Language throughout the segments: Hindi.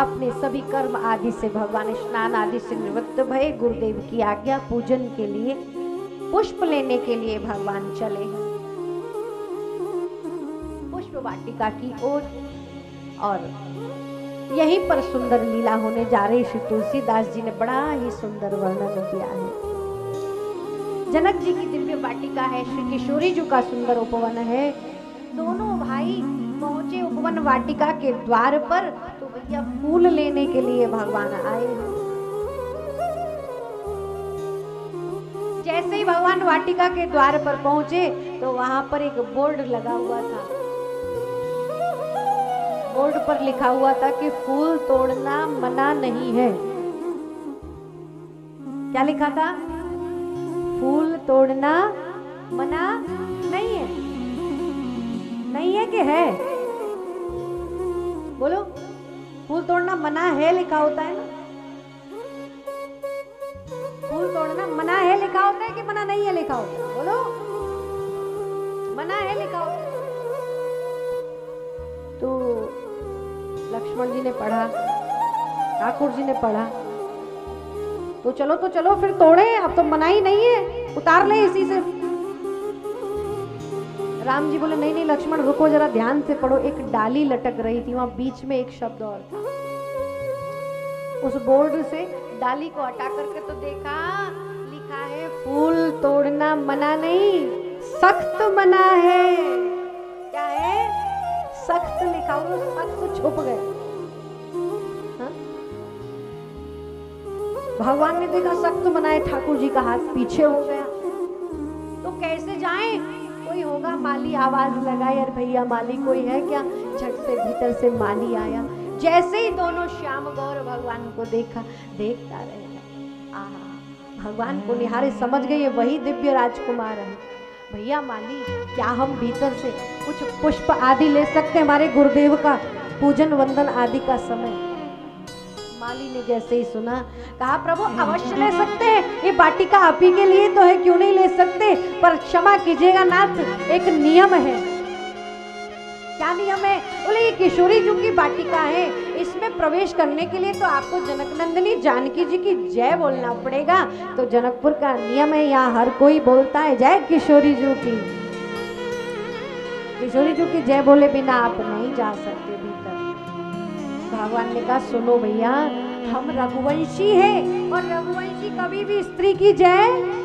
अपने सभी कर्म आदि से भगवान स्नान आदि से निवृत्त भये गुरुदेव की आज्ञा पूजन के लिए पुष्प लेने के लिए भगवान चले हैं पुष्प वाटिका की ओर। और यहीं पर सुंदर लीला होने जा रही। श्री तुलसीदास जी ने बड़ा ही सुंदर वर्णन किया है। जनक जी की दिव्य वाटिका है, श्री किशोरी जी का सुंदर उपवन है। दोनों भाई पहुंचे उपवन वाटिका के द्वार पर, तो भैया फूल लेने के लिए भगवान आए हैं। जैसे ही भगवान वाटिका के द्वार पर पहुंचे तो वहां पर एक बोर्ड लगा हुआ था। बोर्ड पर लिखा हुआ था कि फूल तोड़ना मना नहीं है। क्या लिखा था? फूल तोड़ना मना नहीं है। नहीं है कि है? बोलो, फूल तोड़ना मना है लिखा होता है ना? फूल तोड़ना मना है लिखा होता है कि मना नहीं है लिखा होता है? बोलो, मना है लिखा होता है। तो लक्ष्मण जी ने पढ़ा, ठाकुर जी ने पढ़ा, तो चलो फिर तोड़े, अब तो मना ही नहीं है, उतार ले इसी से। राम जी बोले नहीं लक्ष्मण रुको जरा, ध्यान से पढ़ो। एक डाली लटक रही थी, वहां बीच में एक शब्द और था। उस बोर्ड से डाली को हटा करके तो देखा, लिखा है फूल तोड़ना मना नहीं, सख्त मना है। क्या है? सख्त लिखा हुआ, सख्त छुप गए। भगवान ने देखा सख्त मनाए, ठाकुर जी का हाथ पीछे हो गया। तो कैसे जाएं? कोई होगा माली, आवाज लगाई, अरे भैया माली कोई है क्या? झट से भीतर से माली आया। जैसे ही दोनों श्याम गौर भगवान को देखा, देखता रह गया। भगवान को निहारे, समझ गए वही दिव्य राजकुमार है। भैया माली, क्या हम भीतर से कुछ पुष्प आदि ले सकते? हमारे गुरुदेव का पूजन वंदन आदि का समय। माली ने जैसे ही सुना, कहा प्रभु अवश्य ले सकते हैं, ये वाटिका आप ही के लिए तो है, क्यों नहीं ले सकते? पर क्षमा कीजिएगा नाथ, एक नियम है। क्या नियम है? बोले ये किशोरी जी की वाटिका है, इसमें प्रवेश करने के लिए तो आपको जनक नंदिनी जानकी जी की जय बोलना पड़ेगा। तो जनकपुर का नियम है, यहाँ हर कोई बोलता है जय किशोरी जी की। किशोरी जी की जय बोले बिना आप नहीं जा सकते भीतर। भगवान ने कहा सुनो भैया, हम रघुवंशी हैं और रघुवंशी कभी भी स्त्री की जय।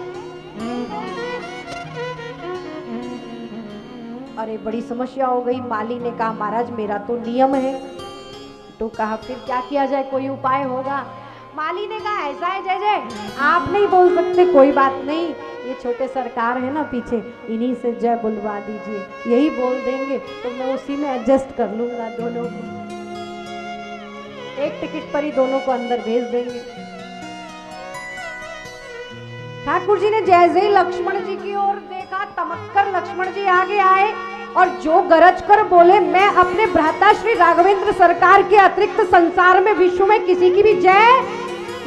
अरे बड़ी समस्या हो गई। माली ने कहा महाराज मेरा तो नियम है। तो कहा फिर क्या किया जाए, कोई उपाय होगा? माली ने कहा ऐसा है जय जय, आप नहीं बोल सकते, कोई बात नहीं, ये छोटे सरकार है ना पीछे, इन्हीं से जय बुलवा दीजिए, यही बोल देंगे तो मैं उसी में एडजस्ट कर लूंगा। दोनों को एक टिकट पर ही दोनों को अंदर भेज देंगे। ठाकुर जी ने जैसे ही लक्ष्मण जी की ओर देखा, तमक्कर लक्ष्मण जी आगे आए और जो गरज कर बोले, मैं अपने भ्राता श्री राघवेंद्र सरकार के अतिरिक्त संसार में विश्व में किसी की भी जय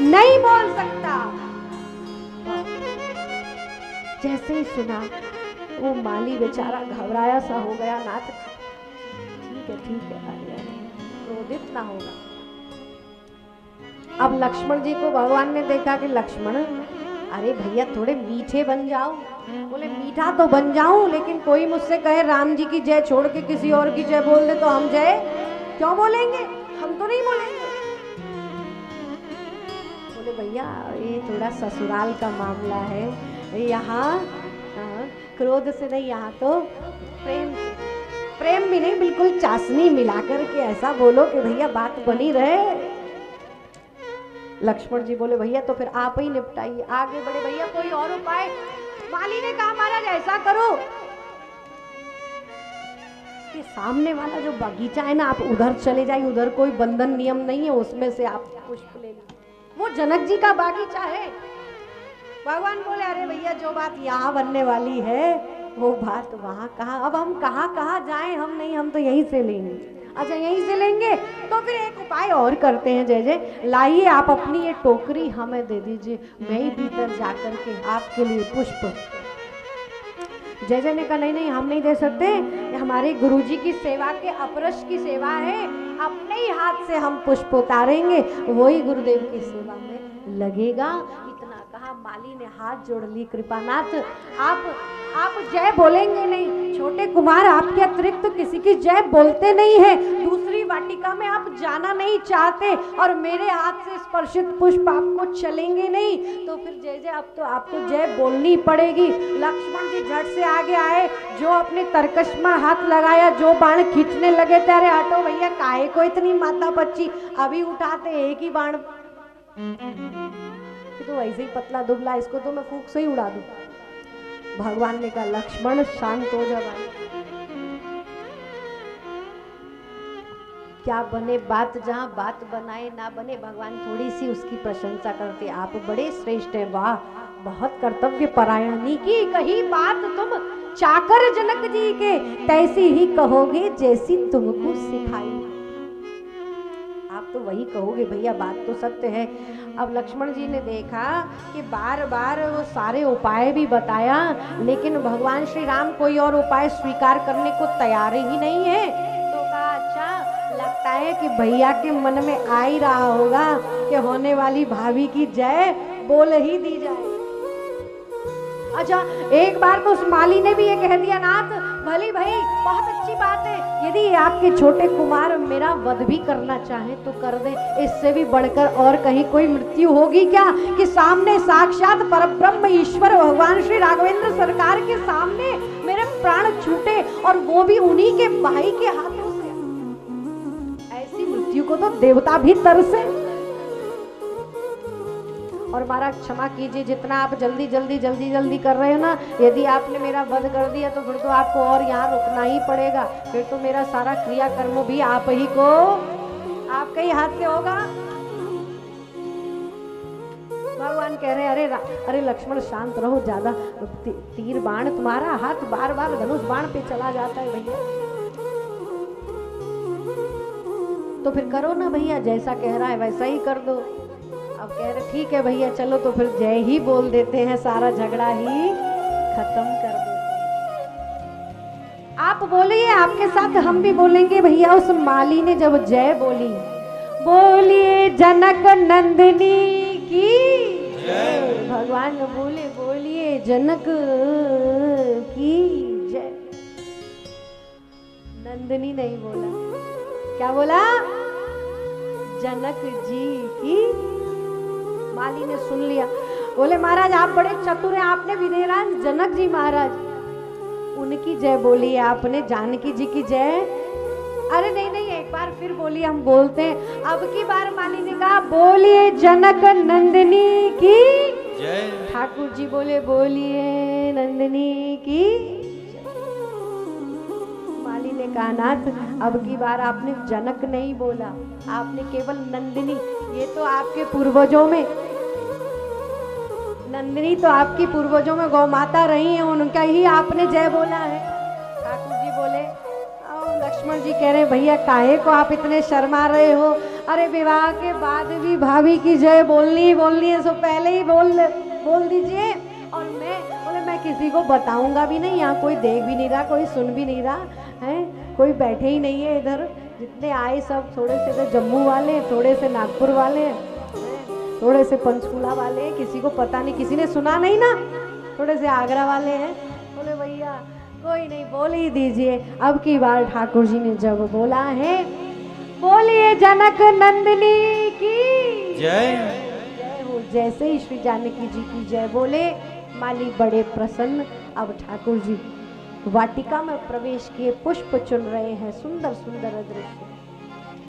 नहीं बोल सकता। जैसे ही सुना वो माली बेचारा घबराया सा हो गया। नाथ ठीक है, क्रोधित ना होगा। अब लक्ष्मण जी को भगवान ने देखा कि लक्ष्मण, अरे भैया थोड़े मीठे बन जाओ। बोले मीठा तो बन जाऊं, लेकिन कोई मुझसे कहे राम जी की जय छोड़ के किसी और की जय बोल दे तो हम जय क्यों बोलेंगे? हम तो नहीं बोलेंगे। बोले भैया ये थोड़ा ससुराल का मामला है, यहाँ क्रोध से नहीं, यहाँ तो प्रेम से, प्रेम भी नहीं, बिल्कुल चाशनी मिलाकर के ऐसा बोलो कि भैया बात बनी रहे। लक्ष्मण जी बोले भैया तो फिर आप ही निपटाइए। आगे बढ़े, भैया कोई और उपाय? माली ने कहा महाराज ऐसा करो कि सामने वाला जो बगीचा है ना, आप उधर चले जाइए, उधर कोई बंधन नियम नहीं है, उसमें से आप पुष्प ले लीजिए, वो जनक जी का बागीचा है। भगवान बोले अरे भैया जो बात यहाँ बनने वाली है वो बात वहां कहाँ, अब हम कहाँ जाएं? हम नहीं, हम तो यहीं से लेंगे। अच्छा यहीं से लेंगे तो फिर एक उपाय और करते हैं जय जय, लाइए आप अपनी ये टोकरी हमें दे दीजिए, मैं ही भीतर जाकर के आपके लिए पुष्प। जय जय ने कहा नहीं हम नहीं दे सकते, हमारे गुरुजी की सेवा के अपरश की सेवा है, अपने ही हाथ से हम पुष्प उतारेंगे, वही गुरुदेव की सेवा में लगेगा। इतना कहा, माली ने हाथ जोड़ ली, कृपानाथ आप जय बोलेंगे नहीं, छोटे कुमार आपके अतिरिक्त तो किसी की जय बोलते नहीं है, दूसरी वाटिका में आप जाना नहीं चाहते और मेरे हाथ से स्पर्शित पुष्प आपको चलेंगे नहीं, तो फिर जय जय अब तो आपको जय बोलनी पड़ेगी। लक्ष्मण जी झट से आगे आए, जो अपने तरकश में हाथ लगाया, जो बाण खींचने लगे थे, अरे हटो भैया, काहे को इतनी माता बच्ची, अभी उठाते एक ही बाण, तो वैसे ही पतला दुबला, इसको तो मैं फूंक से ही उड़ा दूं। भगवान ने कहा लक्ष्मण शांत हो जा भाई, क्या बने बात, जहां बात बनाए ना बने, भगवान थोड़ी सी उसकी प्रशंसा करते, आप बड़े श्रेष्ठ हैं, वाह बहुत कर्तव्य परायणी की कही बात तुम चाकर जनक जी के, तैसी ही कहोगे जैसी तुमको सिखाई। आप तो वही कहोगे भैया, बात तो सत्य है। अब लक्ष्मण जी ने देखा कि बार बार वो सारे उपाय भी बताया, लेकिन भगवान श्री राम कोई और उपाय स्वीकार करने को तैयार ही नहीं है, तो कहा अच्छा लगता है कि भैया के मन में आ ही रहा होगा कि होने वाली भाभी की जय बोल ही दी जाए। अच्छा एक बार तो उस माली ने भी ये कह दिया, नाथ भली भाई बहुत अच्छी बात है, यदि आपके छोटे कुमार मेरा वध भी करना चाहे तो कर दे, इससे भी बढ़कर और कहीं कोई मृत्यु होगी क्या, कि सामने साक्षात परब्रह्म ईश्वर भगवान श्री राघवेंद्र सरकार के सामने मेरे प्राण छूटे, और वो भी उन्हीं के भाई के हाथों से। ऐसी मृत्यु को तो देवता भी तरसे। और महाराज क्षमा कीजिए, जितना आप जल्दी जल्दी कर रहे हो ना, यदि आपने मेरा वध कर दिया तो फिर तो आपको और यहाँ रुकना ही पड़ेगा, फिर तो मेरा सारा क्रियाकर्म भी आप ही को, आपके ही हाथ से होगा। भगवान कह रहे अरे अरे लक्ष्मण शांत रहो, ज्यादा तीर बाण तुम्हारा हाथ बार बार धनुष बाण पे चला जाता है भैया, तो फिर करो ना भैया, जैसा कह रहा है वैसा ही कर दो। अब कह रहे ठीक है भैया चलो, तो फिर जय ही बोल देते हैं, सारा झगड़ा ही खत्म कर देते हैं। आप बोलिए, आपके साथ हम भी बोलेंगे भैया। उस माली ने जब जय बोली, बोलिए जनक नंदिनी की जय, भगवान बोले बोलिए जनक की जय। नंदिनी नहीं बोला, क्या बोला, जनक जी की। माली ने सुन लिया, बोले महाराज आप बड़े चतुर हैं, आपने विदेराज जनक जी महाराज उनकी जय बोली है आपने, जानकी जी की जय। अरे नहीं नहीं, एक बार फिर बोलिए, हम बोलते हैं। अब की बार माली ने कहा बोलिए जनक नंदिनी की जय। ठाकुर जी बोले बोलिए नंदिनी की। माली ने कहा नाथ अब की बार आपने जनक नहीं बोला, आपने केवल नंदिनी, ये तो आपके पूर्वजों में, नंदिनी तो आपकी पूर्वजों में गौ माता रही है, उनका ही आपने जय बोला है। ठाकुर जी बोले, और लक्ष्मण जी कह रहे भैया काहे को आप इतने शर्मा रहे हो, अरे विवाह के बाद भी भाभी की जय बोलनी है, सो पहले ही बोल दीजिए। और मैं किसी को बताऊंगा भी नहीं, यहाँ कोई देख भी नहीं रहा, कोई सुन भी नहीं रहा है, कोई बैठे ही नहीं है इधर, जितने आए सब थोड़े से तो जम्मू वाले, थोड़े से नागपुर वाले, थोड़े से पंचकुला वाले हैं, किसी को पता नहीं, किसी ने सुना नहीं ना, थोड़े से आगरा वाले हैं। बोले भैया कोई नहीं, बोल ही दीजिए। अब की बार ठाकुर जी ने जब बोला है बोलिए जनक नंदिनी की जय हो, जैसे ही श्री जानकी जी की जय बोले माली बड़े प्रसन्न। अब ठाकुर जी वाटिका में प्रवेश किए, पुष्प चुन रहे हैं, सुंदर सुंदर दृश्य।